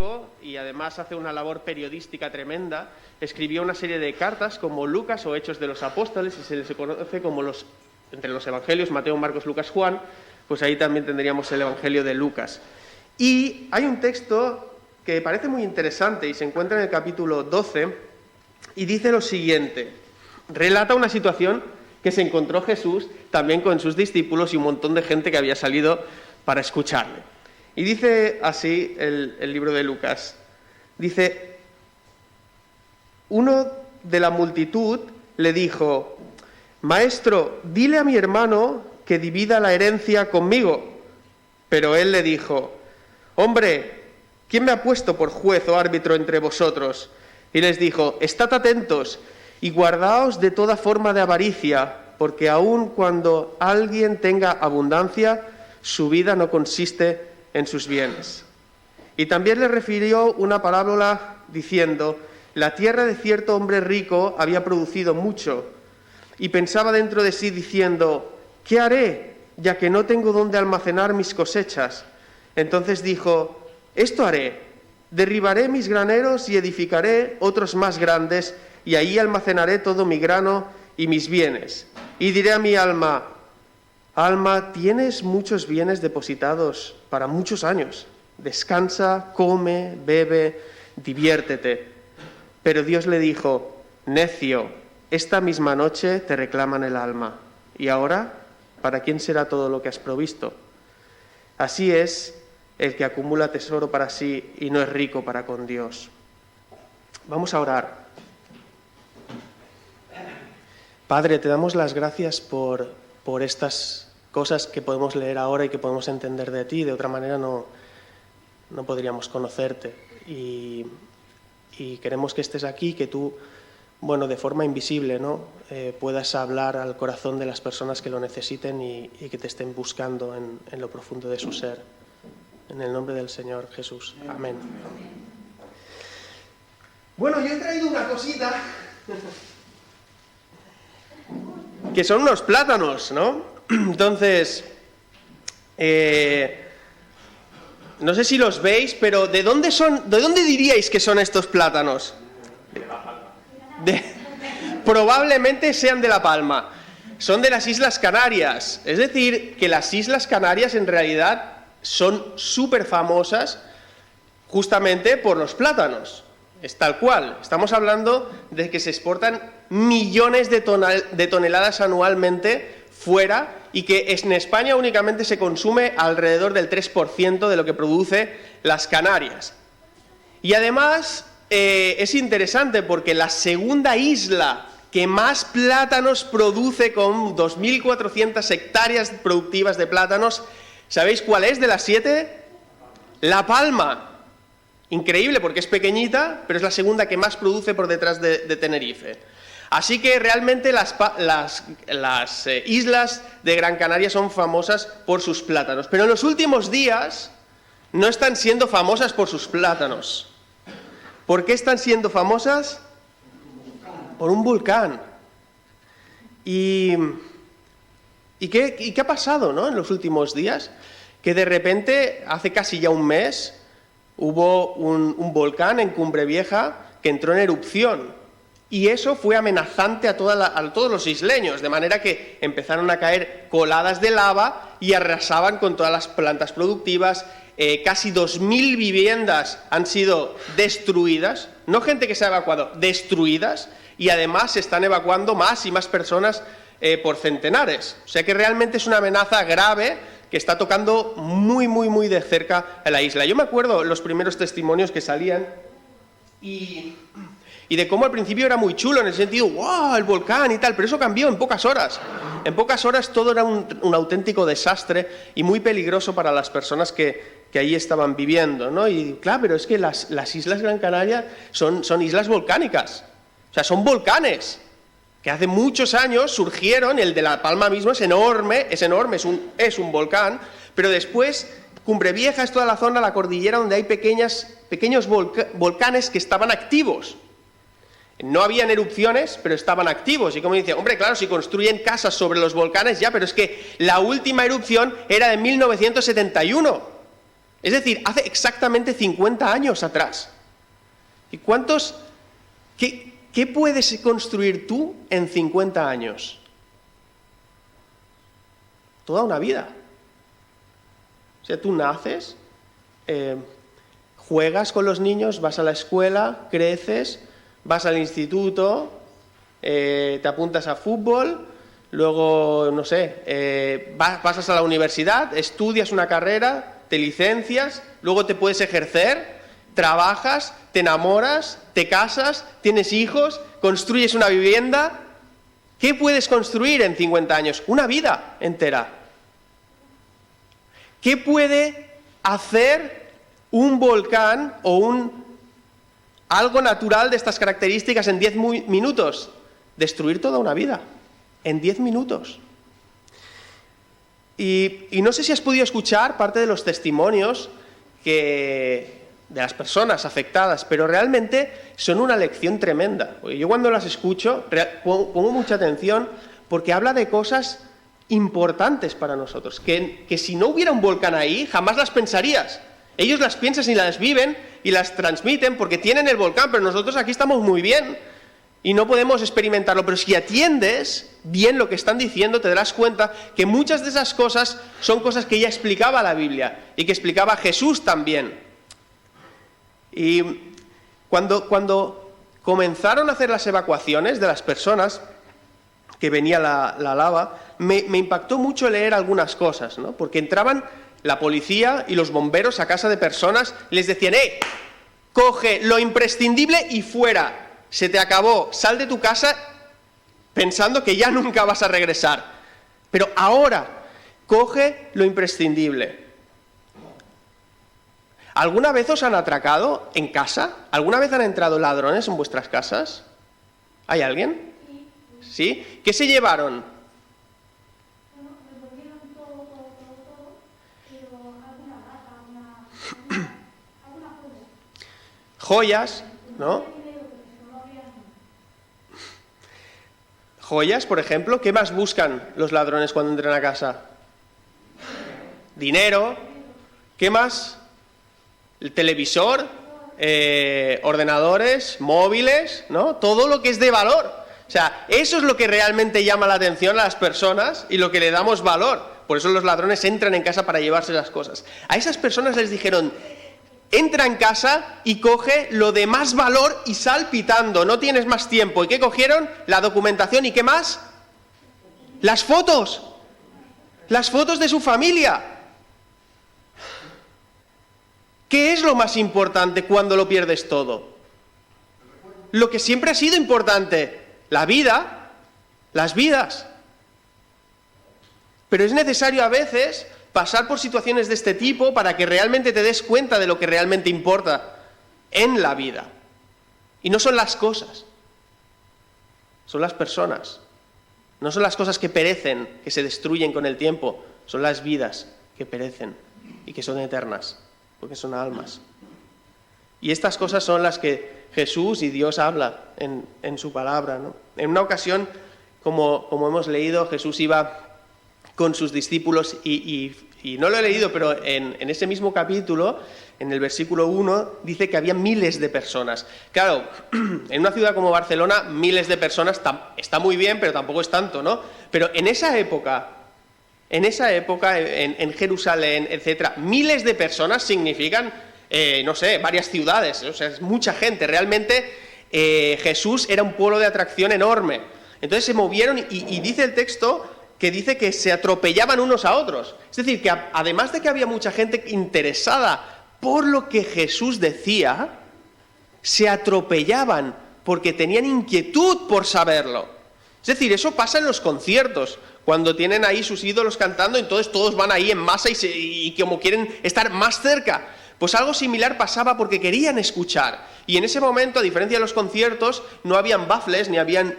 rico y además hace una labor periodística tremenda, escribió una serie de cartas como Lucas o Hechos de los Apóstoles, y se les conoce como entre los evangelios, Mateo, Marcos, Lucas, Juan, pues ahí también tendríamos el evangelio de Lucas. Y hay un texto que parece muy interesante y se encuentra en el capítulo 12 y dice lo siguiente: relata una situación que se encontró Jesús también con sus discípulos y un montón de gente que había salido para escucharle. Y dice así el libro de Lucas. Dice: uno de la multitud le dijo: Maestro, dile a mi hermano que divida la herencia conmigo. Pero él le dijo: Hombre, ¿quién me ha puesto por juez o árbitro entre vosotros? Y les dijo: Estad atentos y guardaos de toda forma de avaricia, porque aun cuando alguien tenga abundancia, su vida no consiste en sus bienes. Y también le refirió una parábola diciendo: la tierra de cierto hombre rico había producido mucho, y pensaba dentro de sí diciendo: ¿qué haré, ya que no tengo dónde almacenar mis cosechas? Entonces dijo: esto haré, derribaré mis graneros y edificaré otros más grandes, y ahí almacenaré todo mi grano y mis bienes. Y diré a mi alma: alma, tienes muchos bienes depositados para muchos años. Descansa, come, bebe, diviértete. Pero Dios le dijo: necio, esta misma noche te reclaman el alma. ¿Y ahora para quién será todo lo que has provisto? Así es el que acumula tesoro para sí y no es rico para con Dios. Vamos a orar. Padre, te damos las gracias por estas cosas que podemos leer ahora y que podemos entender de ti. De otra manera no podríamos conocerte. Y queremos que estés aquí, que tú, de forma invisible, ¿no? Puedas hablar al corazón de las personas que lo necesiten y que te estén buscando en lo profundo de su ser. En el nombre del Señor Jesús. Amén. Bueno, yo he traído una cosita que son unos plátanos, ¿no? Entonces, no sé si los veis, pero ¿de dónde diríais que son estos plátanos? Probablemente sean de La Palma. Son de las Islas Canarias. Es decir, que las Islas Canarias en realidad son súper famosas justamente por los plátanos. Es tal cual. Estamos hablando de que se exportan millones de toneladas anualmente fuera y que en España únicamente se consume alrededor del 3% de lo que produce las Canarias. Y además es interesante porque la segunda isla que más plátanos produce, con 2.400 hectáreas productivas de plátanos, ¿sabéis cuál es de las 7? La Palma. Increíble, porque es pequeñita, pero es la segunda que más produce por detrás de Tenerife. Así que realmente las islas de Gran Canaria son famosas por sus plátanos. Pero en los últimos días no están siendo famosas por sus plátanos. ¿Por qué están siendo famosas? Por un volcán. ¿Y qué ha pasado, ¿no? En los últimos días? Que de repente, hace casi ya un mes, hubo un volcán en Cumbre Vieja que entró en erupción. Y eso fue amenazante a todos los isleños, de manera que empezaron a caer coladas de lava y arrasaban con todas las plantas productivas. Casi 2.000 viviendas han sido destruidas, no gente que se ha evacuado, destruidas, y además se están evacuando más y más personas por centenares. O sea que realmente es una amenaza grave que está tocando muy, muy, muy de cerca a la isla. Yo me acuerdo los primeros testimonios que salían y de cómo al principio era muy chulo, en el sentido, ¡wow!, el volcán y tal, pero eso cambió en pocas horas. En pocas horas todo era un auténtico desastre y muy peligroso para las personas que ahí estaban viviendo, ¿no? Y claro, pero es que las Islas Gran Canaria son islas volcánicas, o sea, son volcanes que hace muchos años surgieron. El de La Palma mismo es enorme, es un volcán, pero después Cumbre Vieja es toda la zona, la cordillera, donde hay pequeños volcanes que estaban activos. No habían erupciones, pero estaban activos. Y como dice, hombre, claro, si construyen casas sobre los volcanes ya, pero es que la última erupción era de 1971. Es decir, hace exactamente 50 años atrás. ¿Y qué puedes construir tú en 50 años? Toda una vida. O sea, tú naces, juegas con los niños, vas a la escuela, creces, vas al instituto, te apuntas a fútbol, luego, no sé, pasas a la universidad, estudias una carrera, te licencias, luego te puedes ejercer, trabajas, te enamoras, te casas, tienes hijos, construyes una vivienda. ¿Qué puedes construir en 50 años? Una vida entera. ¿Qué puede hacer un volcán o algo natural de estas características en 10 minutos? Destruir toda una vida en 10 minutos. Y no sé si has podido escuchar parte de los testimonios de las personas afectadas, pero realmente son una lección tremenda. Porque yo cuando las escucho pongo mucha atención porque habla de cosas importantes para nosotros, que si no hubiera un volcán ahí, jamás las pensarías. Ellos las piensan y las viven y las transmiten porque tienen el volcán, pero nosotros aquí estamos muy bien y no podemos experimentarlo. Pero si atiendes bien lo que están diciendo, te darás cuenta que muchas de esas cosas son cosas que ya explicaba la Biblia y que explicaba Jesús también. Y cuando comenzaron a hacer las evacuaciones de las personas, que venía la lava, me impactó mucho leer algunas cosas, ¿no? Porque entraban la policía y los bomberos a casa de personas y les decían: coge lo imprescindible y fuera, se te acabó, sal de tu casa pensando que ya nunca vas a regresar. Pero ahora, coge lo imprescindible. ¿Alguna vez os han atracado en casa? ¿Alguna vez han entrado ladrones en vuestras casas? ¿Hay alguien? ¿Sí? ¿Qué se llevaron? Joyas, ¿no? Joyas, por ejemplo. ¿Qué más buscan los ladrones cuando entran a casa? Dinero. ¿Qué más? El televisor, ordenadores, móviles, ¿no? Todo lo que es de valor. O sea, eso es lo que realmente llama la atención a las personas y lo que le damos valor. Por eso los ladrones entran en casa para llevarse las cosas. A esas personas les dijeron: entra en casa y coge lo de más valor y sal pitando, no tienes más tiempo. ¿Y qué cogieron? La documentación. ¿Y qué más? Las fotos de su familia. ¿Qué es lo más importante cuando lo pierdes todo? Lo que siempre ha sido importante: la vida, las vidas. Pero es necesario a veces pasar por situaciones de este tipo para que realmente te des cuenta de lo que realmente importa en la vida. Y no son las cosas, son las personas. No son las cosas que perecen, que se destruyen con el tiempo, son las vidas que perecen y que son eternas, porque son almas. Y estas cosas son las que Jesús y Dios habla en su palabra, ¿no? En una ocasión, como hemos leído, Jesús iba con sus discípulos y no lo he leído, pero en ese mismo capítulo, en el versículo 1, dice que había miles de personas. Claro, en una ciudad como Barcelona, miles de personas está muy bien, pero tampoco es tanto, ¿no? Pero en esa época, en Jerusalén, etcétera, miles de personas significan, no sé, varias ciudades, o sea, es mucha gente. Realmente Jesús era un polo de atracción enorme. Entonces se movieron y dice el texto que dice que se atropellaban unos a otros. Es decir, que además de que había mucha gente interesada por lo que Jesús decía, se atropellaban porque tenían inquietud por saberlo. Es decir, eso pasa en los conciertos, cuando tienen ahí sus ídolos cantando, entonces todos van ahí en masa y como quieren estar más cerca. Pues algo similar pasaba porque querían escuchar. Y en ese momento, a diferencia de los conciertos, no habían baffles ni habían...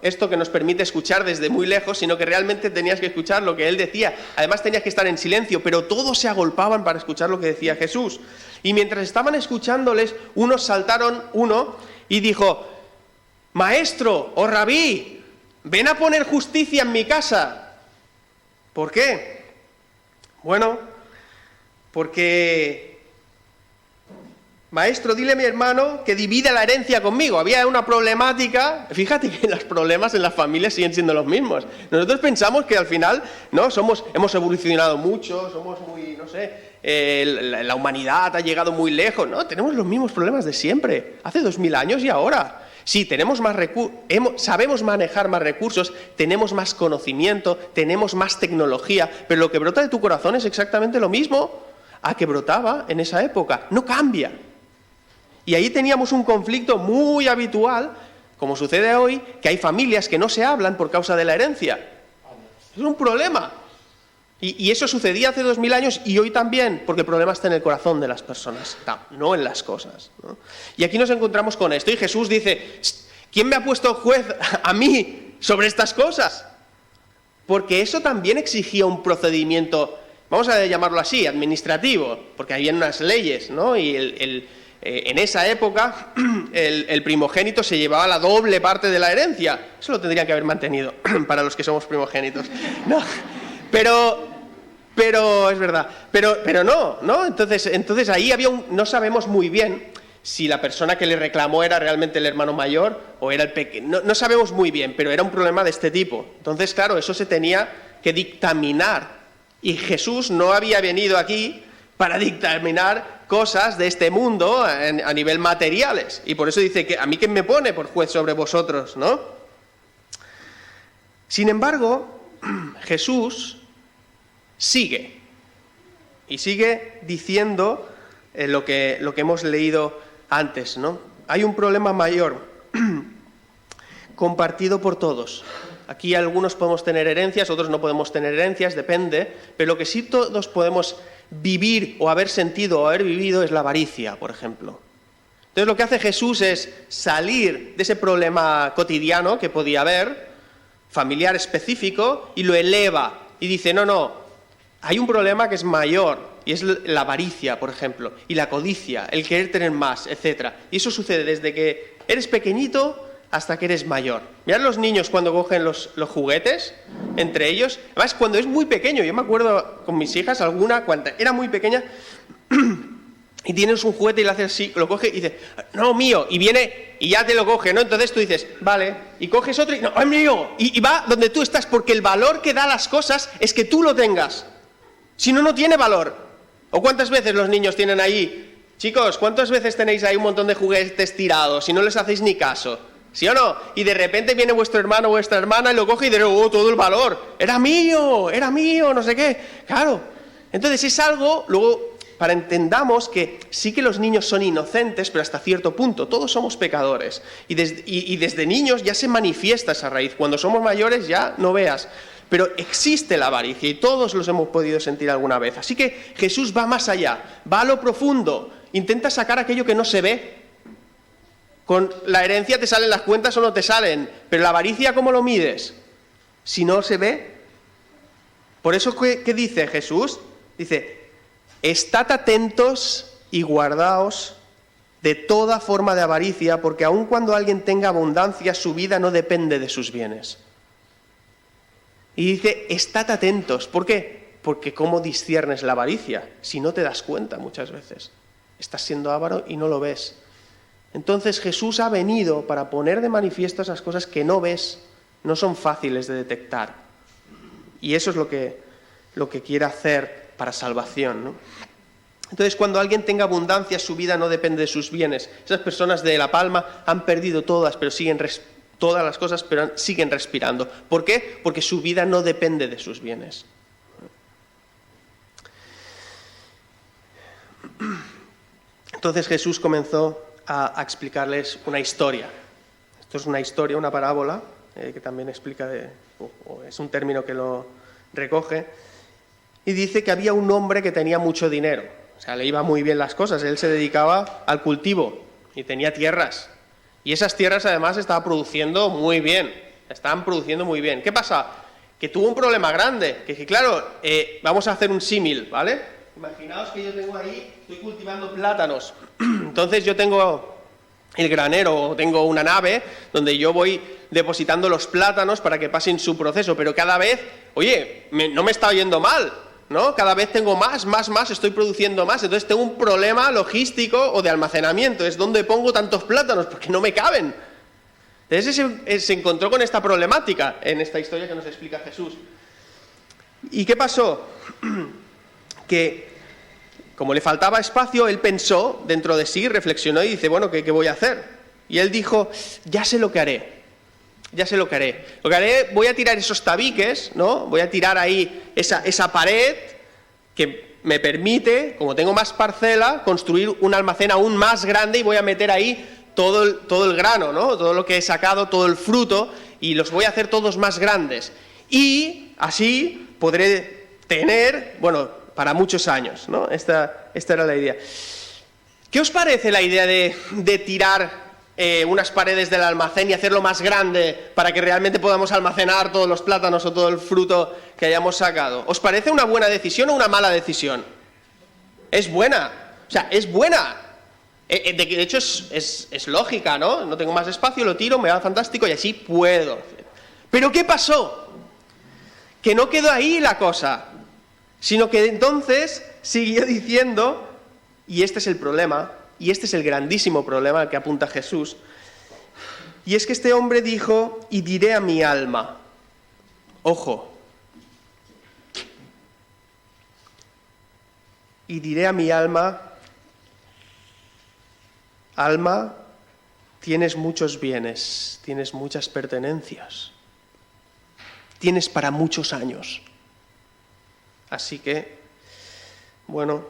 esto que nos permite escuchar desde muy lejos, sino que realmente tenías que escuchar lo que él decía. Además tenías que estar en silencio, pero todos se agolpaban para escuchar lo que decía Jesús. Y mientras estaban escuchándoles, uno y dijo: Maestro o Rabí, ven a poner justicia en mi casa. ¿Por qué? Bueno, porque, maestro, dile a mi hermano que divide la herencia conmigo. Había una problemática, fíjate que los problemas en las familias siguen siendo los mismos. Nosotros pensamos que al final, ¿no? Hemos evolucionado mucho, somos muy, no sé, la humanidad ha llegado muy lejos. No, tenemos los mismos problemas de siempre, hace 2000 años y ahora. Sí, tenemos más sabemos manejar más recursos, tenemos más conocimiento, tenemos más tecnología, pero lo que brota de tu corazón es exactamente lo mismo a que brotaba en esa época, no cambia. Y ahí teníamos un conflicto muy habitual, como sucede hoy, que hay familias que no se hablan por causa de la herencia. Es un problema. Y eso sucedía hace 2000 años y hoy también, porque el problema está en el corazón de las personas, no en las cosas, ¿no? Y aquí nos encontramos con esto y Jesús dice, ¿quién me ha puesto juez a mí sobre estas cosas? Porque eso también exigía un procedimiento, vamos a llamarlo así, administrativo, porque había unas leyes, ¿no? Y en esa época el primogénito se llevaba la doble parte de la herencia. Eso lo tendrían que haber mantenido para los que somos primogénitos. No, pero es verdad. Pero no. Entonces ahí no sabemos muy bien si la persona que le reclamó era realmente el hermano mayor o era el pequeño. No sabemos muy bien, pero era un problema de este tipo. Entonces, claro, eso se tenía que dictaminar. Y Jesús no había venido aquí para dictaminar cosas de este mundo a nivel materiales. Y por eso dice que a mí quién me pone por juez sobre vosotros, ¿no? Sin embargo, Jesús sigue diciendo lo que hemos leído antes, ¿no? Hay un problema mayor compartido por todos. Aquí algunos podemos tener herencias, otros no podemos tener herencias, depende, pero lo que sí todos podemos vivir o haber sentido o haber vivido es la avaricia, por ejemplo. Entonces lo que hace Jesús es salir de ese problema cotidiano que podía haber, familiar específico, y lo eleva y dice, no, hay un problema que es mayor, y es la avaricia, por ejemplo, y la codicia, el querer tener más, etc. Y eso sucede desde que eres pequeñito hasta que eres mayor. Mirad los niños cuando cogen los juguetes, entre ellos, además cuando es muy pequeño, yo me acuerdo con mis hijas, cuando era muy pequeña, y tienes un juguete y le haces así, lo coge y dice, no, mío, y viene y ya te lo coge, ¿no? Entonces tú dices, vale, y coges otro y, no, es mío, y va donde tú estás, porque el valor que da las cosas es que tú lo tengas, si no, no tiene valor. ¿O cuántas veces los niños tienen ahí, chicos, cuántas veces tenéis ahí un montón de juguetes tirados y no les hacéis ni caso? ¿Sí o no? Y de repente viene vuestro hermano o vuestra hermana y lo coge y dice, oh, todo el valor, era mío, no sé qué. Claro, entonces es algo, luego, para entendamos que sí que los niños son inocentes, pero hasta cierto punto, todos somos pecadores. Y desde niños ya se manifiesta esa raíz, cuando somos mayores ya no veas. Pero existe la avaricia y todos los hemos podido sentir alguna vez. Así que Jesús va más allá, va a lo profundo, intenta sacar aquello que no se ve. Con la herencia te salen las cuentas o no te salen, pero la avaricia, ¿cómo lo mides? Si no se ve. Por eso, ¿qué dice Jesús? Dice, estad atentos y guardaos de toda forma de avaricia, porque aun cuando alguien tenga abundancia, su vida no depende de sus bienes. Y dice, estad atentos. ¿Por qué? Porque ¿cómo disciernes la avaricia? Si no te das cuenta muchas veces. Estás siendo avaro y no lo ves. Entonces Jesús ha venido para poner de manifiesto esas cosas que no ves, no son fáciles de detectar. Y eso es lo que quiere hacer para salvación, ¿no? Entonces, cuando alguien tenga abundancia, su vida no depende de sus bienes. Esas personas de La Palma han perdido todas, pero todas las cosas, pero siguen respirando. ¿Por qué? Porque su vida no depende de sus bienes. Entonces Jesús comenzó a explicarles una historia. Esto es una historia, una parábola, que también explica, o es un término que lo recoge, y dice que había un hombre que tenía mucho dinero. O sea, le iba muy bien las cosas, él se dedicaba al cultivo y tenía tierras. Y esas tierras además estaban produciendo muy bien, ¿Qué pasa? Que tuvo un problema grande, que claro, vamos a hacer un símil, ¿vale? Imaginaos que yo tengo ahí, estoy cultivando plátanos, entonces yo tengo el granero, o tengo una nave donde yo voy depositando los plátanos para que pasen su proceso, pero cada vez, oye, no me está yendo mal, ¿no? Cada vez tengo más, estoy produciendo más, entonces tengo un problema logístico o de almacenamiento. Es donde pongo tantos plátanos, porque no me caben. Entonces se encontró con esta problemática en esta historia que nos explica Jesús. ¿Y qué pasó? Que como le faltaba espacio, él pensó dentro de sí, reflexionó y dice, bueno, ¿qué voy a hacer? Y él dijo, ya sé lo que haré. Ya sé lo que haré. Lo que haré, voy a tirar esos tabiques, ¿no? Voy a tirar ahí esa pared que me permite, como tengo más parcela, construir un almacén aún más grande y voy a meter ahí todo el grano, ¿no? Todo lo que he sacado, todo el fruto, y los voy a hacer todos más grandes. Y así podré tener, bueno, para muchos años, ¿no? Esta era la idea. ¿Qué os parece la idea de tirar unas paredes del almacén y hacerlo más grande para que realmente podamos almacenar todos los plátanos o todo el fruto que hayamos sacado? ¿Os parece una buena decisión o una mala decisión? Es buena, o sea, es buena. De hecho es lógica, ¿no? No tengo más espacio, lo tiro, me va fantástico y así puedo. ¿Pero qué pasó? Que no quedó ahí la cosa, sino que entonces siguió diciendo, y este es el problema, y este es el grandísimo problema al que apunta Jesús, y es que este hombre dijo, y diré a mi alma, ojo, y diré a mi alma, alma, tienes muchos bienes, tienes muchas pertenencias, tienes para muchos años, así que, bueno,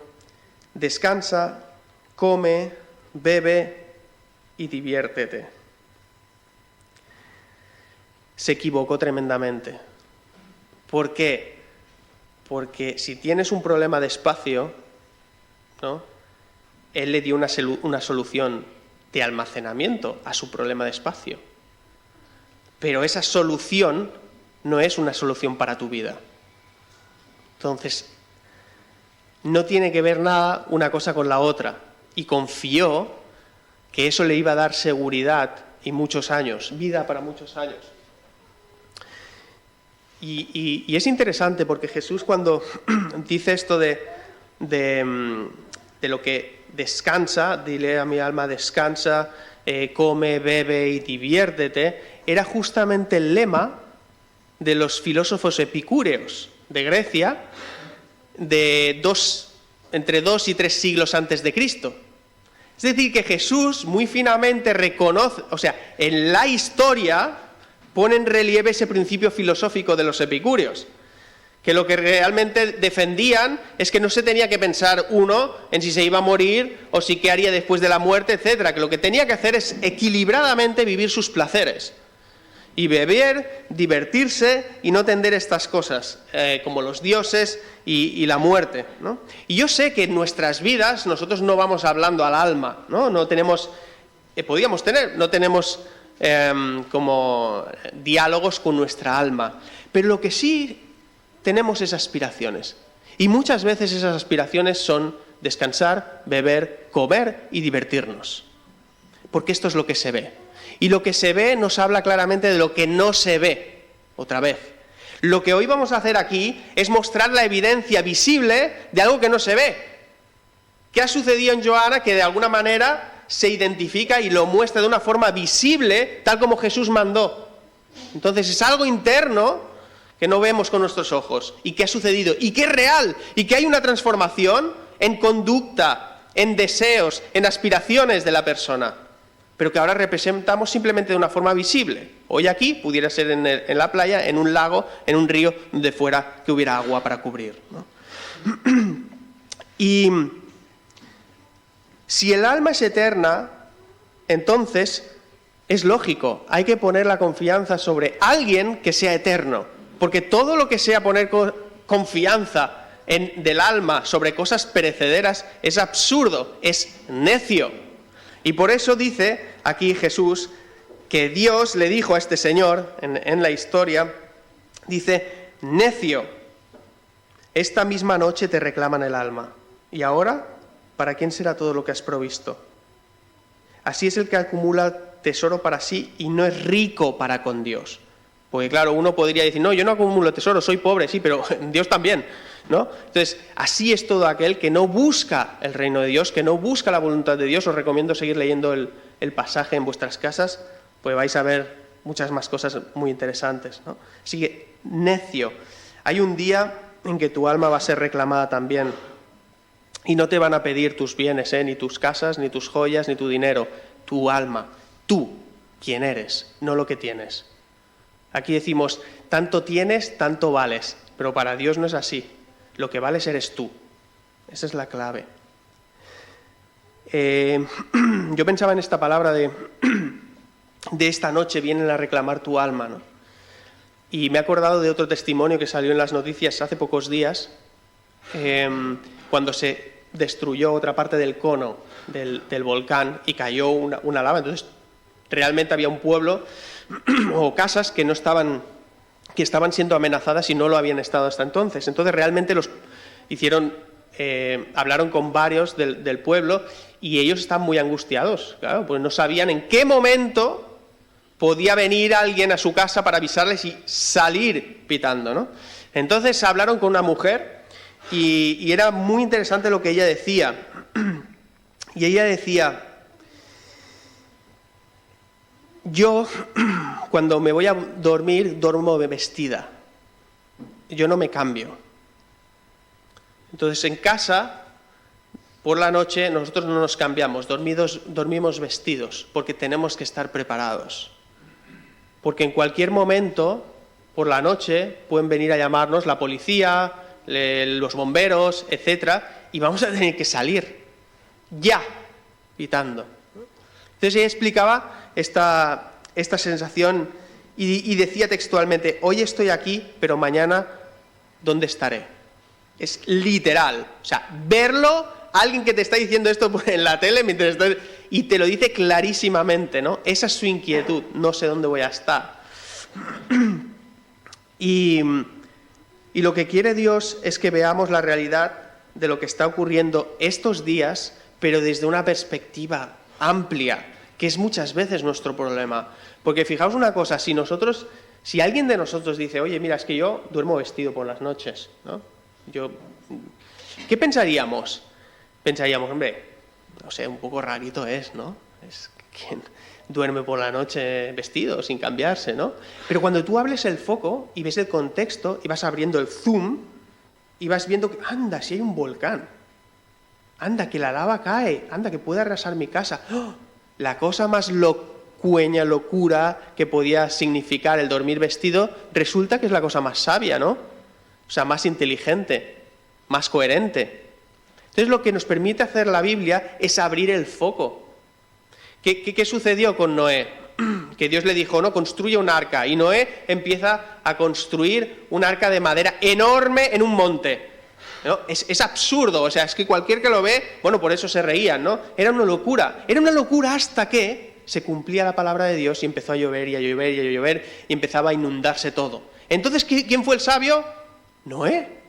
descansa, come, bebe y diviértete. Se equivocó tremendamente. ¿Por qué? Porque si tienes un problema de espacio, ¿no? Él le dio una solución de almacenamiento a su problema de espacio. Pero esa solución no es una solución para tu vida. Entonces, no tiene que ver nada una cosa con la otra. Y confió que eso le iba a dar seguridad y muchos años, vida para muchos años. Y es interesante porque Jesús cuando dice esto de lo que descansa, dile a mi alma descansa, come, bebe y diviértete, era justamente el lema de los filósofos epicúreos de Grecia entre 2 y 3 siglos antes de Cristo. Es decir, que Jesús muy finamente reconoce, o sea, en la historia pone en relieve ese principio filosófico de los epicúreos, que lo que realmente defendían es que no se tenía que pensar uno en si se iba a morir o si qué haría después de la muerte, etcétera, que lo que tenía que hacer es equilibradamente vivir sus placeres y beber, divertirse y no tender estas cosas, como los dioses y la muerte, ¿no? Y yo sé que en nuestras vidas nosotros no vamos hablando al alma, ¿no? No tenemos, podíamos tener, no tenemos como diálogos con nuestra alma, pero lo que sí tenemos es aspiraciones. Y muchas veces esas aspiraciones son descansar, beber, comer y divertirnos. Porque esto es lo que se ve. Y lo que se ve nos habla claramente de lo que no se ve. Otra vez. Lo que hoy vamos a hacer aquí es mostrar la evidencia visible de algo que no se ve. ¿Qué ha sucedido en Joana que de alguna manera se identifica y lo muestra de una forma visible, tal como Jesús mandó? Entonces es algo interno que no vemos con nuestros ojos y que ha sucedido y que es real y que hay una transformación en conducta, en deseos, en aspiraciones de la persona, pero que ahora representamos simplemente de una forma visible. Hoy aquí pudiera ser en la playa, en un lago, en un río, donde fuera que hubiera agua para cubrir, ¿no? Y si el alma es eterna, entonces es lógico, hay que poner la confianza sobre alguien que sea eterno, porque todo lo que sea poner confianza del alma sobre cosas perecederas es absurdo, es necio. Y por eso dice aquí Jesús que Dios le dijo a este señor, en la historia, dice, necio, esta misma noche te reclaman el alma, y ahora, ¿para quién será todo lo que has provisto? Así es el que acumula tesoro para sí y no es rico para con Dios. Porque claro, uno podría decir, no, yo no acumulo tesoro, soy pobre, sí, pero Dios también. ¿no? Entonces, así es todo aquel que no busca el reino de Dios, que no busca la voluntad de Dios. Os recomiendo seguir leyendo el pasaje en vuestras casas, pues vais a ver muchas más cosas muy interesantes, ¿no? Así que, necio, hay un día en que tu alma va a ser reclamada también, y no te van a pedir tus bienes, ni tus casas, ni tus joyas, ni tu dinero, tu alma, tú, quién eres, no lo que tienes. Aquí decimos, tanto tienes, tanto vales, pero para Dios no es así. Lo que vales eres tú. Esa es la clave. Yo pensaba en esta palabra de esta noche vienen a reclamar tu alma, ¿no? Y me he acordado de otro testimonio que salió en las noticias hace pocos días, cuando se destruyó otra parte del cono del volcán y cayó una lava. Entonces, realmente había un pueblo o casas que estaban siendo amenazadas y no lo habían estado hasta entonces. Entonces, realmente hablaron con varios del pueblo y ellos estaban muy angustiados, claro, pues no sabían en qué momento podía venir alguien a su casa para avisarles y salir pitando, ¿no? Entonces hablaron con una mujer y era muy interesante lo que ella decía. Y ella decía, yo cuando me voy a dormir, duermo vestida. Yo no me cambio. Entonces en casa, por la noche, nosotros no nos cambiamos, dormimos vestidos, porque tenemos que estar preparados. Porque en cualquier momento, por la noche, pueden venir a llamarnos la policía, los bomberos, etcétera, y vamos a tener que salir, ya, pitando. Entonces ella explicaba esta sensación y decía textualmente, hoy estoy aquí, pero mañana, ¿dónde estaré? Es literal, o sea, verlo, alguien que te está diciendo esto en la tele mientras estás, y te lo dice clarísimamente, ¿no? Esa es su inquietud, no sé dónde voy a estar. Y lo que quiere Dios es que veamos la realidad de lo que está ocurriendo estos días, pero desde una perspectiva amplia, que es muchas veces nuestro problema. Porque fijaos una cosa, si alguien de nosotros dice, oye, mira, es que yo duermo vestido por las noches, ¿no? ¿Qué pensaríamos? Pensaríamos, hombre, no sé, un poco rarito es, ¿no? Es quien duerme por la noche vestido, sin cambiarse, ¿no? Pero cuando tú hables el foco y ves el contexto y vas abriendo el zoom y vas viendo que, anda, si hay un volcán, anda, que la lava cae, anda, que puede arrasar mi casa. ¡Oh! La cosa más locura que podía significar el dormir vestido, resulta que es la cosa más sabia, ¿no? O sea, más inteligente, más coherente. Entonces lo que nos permite hacer la Biblia es abrir el foco. ¿Qué sucedió con Noé? Que Dios le dijo, no, construye un arca. Y Noé empieza a construir un arca de madera enorme en un monte, ¿no? Es absurdo, o sea, es que cualquier que lo ve, bueno, por eso se reían, ¿no? Era una locura hasta que se cumplía la palabra de Dios y empezó a llover y a llover y a llover y empezaba a inundarse todo. Entonces, ¿quién fue el sabio? Noé.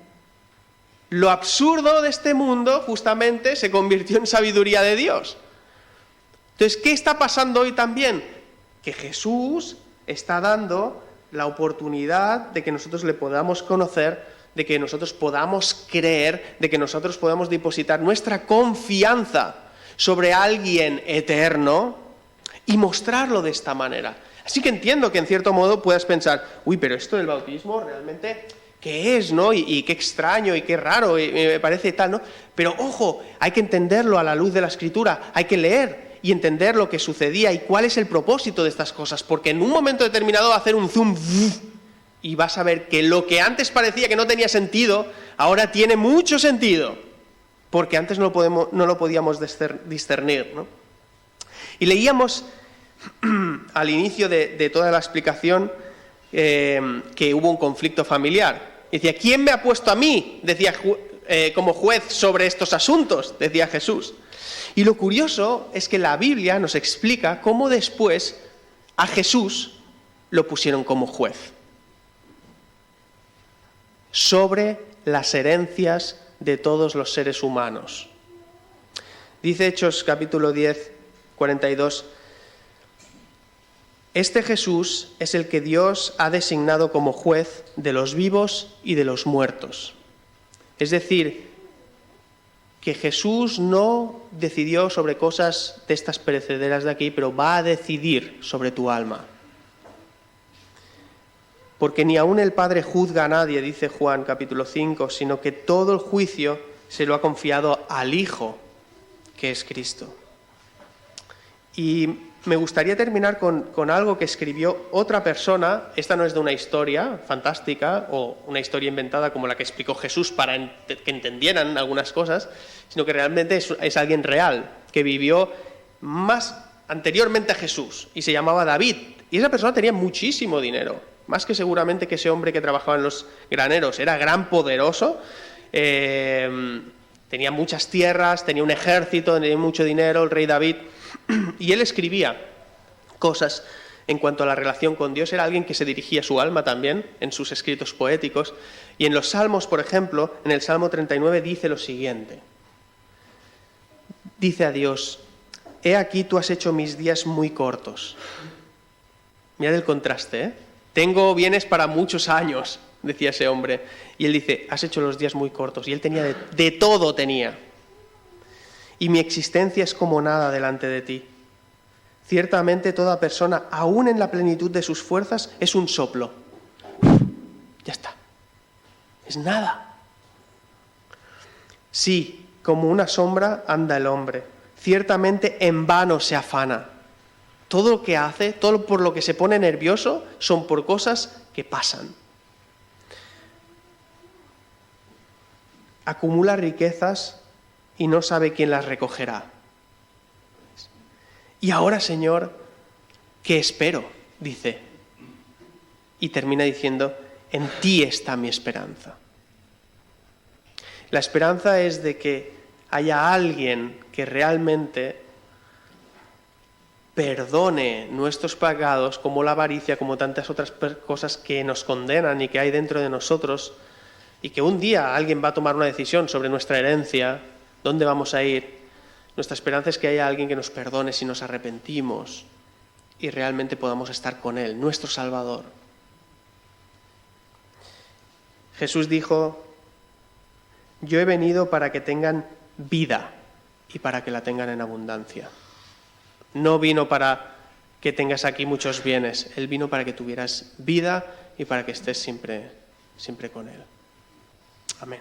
Lo absurdo de este mundo justamente se convirtió en sabiduría de Dios. Entonces, ¿qué está pasando hoy también? Que Jesús está dando la oportunidad de que nosotros le podamos conocer, de que nosotros podamos creer, de que nosotros podamos depositar nuestra confianza sobre alguien eterno y mostrarlo de esta manera. Así que entiendo que en cierto modo puedas pensar, uy, pero esto del bautismo realmente, ¿qué es, no? Y qué extraño y qué raro, y me parece tal, ¿no? Pero ojo, hay que entenderlo a la luz de la Escritura, hay que leer y entender lo que sucedía y cuál es el propósito de estas cosas, porque en un momento determinado va a hacer un zoom y vas a ver que lo que antes parecía que no tenía sentido, ahora tiene mucho sentido, porque antes no lo podíamos discernir, ¿no? Y leíamos al inicio de toda la explicación que hubo un conflicto familiar. Decía, ¿quién me ha puesto a mí? Decía, como juez sobre estos asuntos, decía Jesús. Y lo curioso es que la Biblia nos explica cómo después a Jesús lo pusieron como juez sobre las herencias de todos los seres humanos. Dice Hechos capítulo 10, 42, este Jesús es el que Dios ha designado como juez de los vivos y de los muertos. Es decir, que Jesús no decidió sobre cosas de estas perecederas de aquí, pero va a decidir sobre tu alma. Porque ni aun el Padre juzga a nadie, dice Juan capítulo 5, sino que todo el juicio se lo ha confiado al Hijo, que es Cristo. Y me gustaría terminar con algo que escribió otra persona. Esta no es de una historia fantástica o una historia inventada como la que explicó Jesús para que entendieran algunas cosas, sino que realmente es alguien real, que vivió más anteriormente a Jesús y se llamaba David. Y esa persona tenía muchísimo dinero, más que seguramente que ese hombre que trabajaba en los graneros. Era gran poderoso, tenía muchas tierras, tenía un ejército, tenía mucho dinero, el rey David. Y él escribía cosas en cuanto a la relación con Dios. Era alguien que se dirigía a su alma también en sus escritos poéticos. Y en los Salmos, por ejemplo, en el Salmo 39 dice lo siguiente. Dice a Dios: he aquí tú has hecho mis días muy cortos. Mirad el contraste, ¿eh? Tengo bienes para muchos años, decía ese hombre. Y él dice: has hecho los días muy cortos. Y él tenía de todo tenía. Y mi existencia es como nada delante de ti. Ciertamente toda persona, aún en la plenitud de sus fuerzas, es un soplo. Ya está. Es nada. Sí, como una sombra anda el hombre. Ciertamente en vano se afana. Todo lo que hace, todo por lo que se pone nervioso, son por cosas que pasan. Acumula riquezas y no sabe quién las recogerá. Y ahora, Señor, ¿qué espero? Dice. Y termina diciendo: en ti está mi esperanza. La esperanza es de que haya alguien que realmente perdone nuestros pecados, como la avaricia, como tantas otras cosas que nos condenan y que hay dentro de nosotros, y que un día alguien va a tomar una decisión sobre nuestra herencia, dónde vamos a ir. Nuestra esperanza es que haya alguien que nos perdone si nos arrepentimos y realmente podamos estar con Él, nuestro Salvador. Jesús dijo: yo he venido para que tengan vida y para que la tengan en abundancia. No vino para que tengas aquí muchos bienes, Él vino para que tuvieras vida y para que estés siempre con Él. Amén.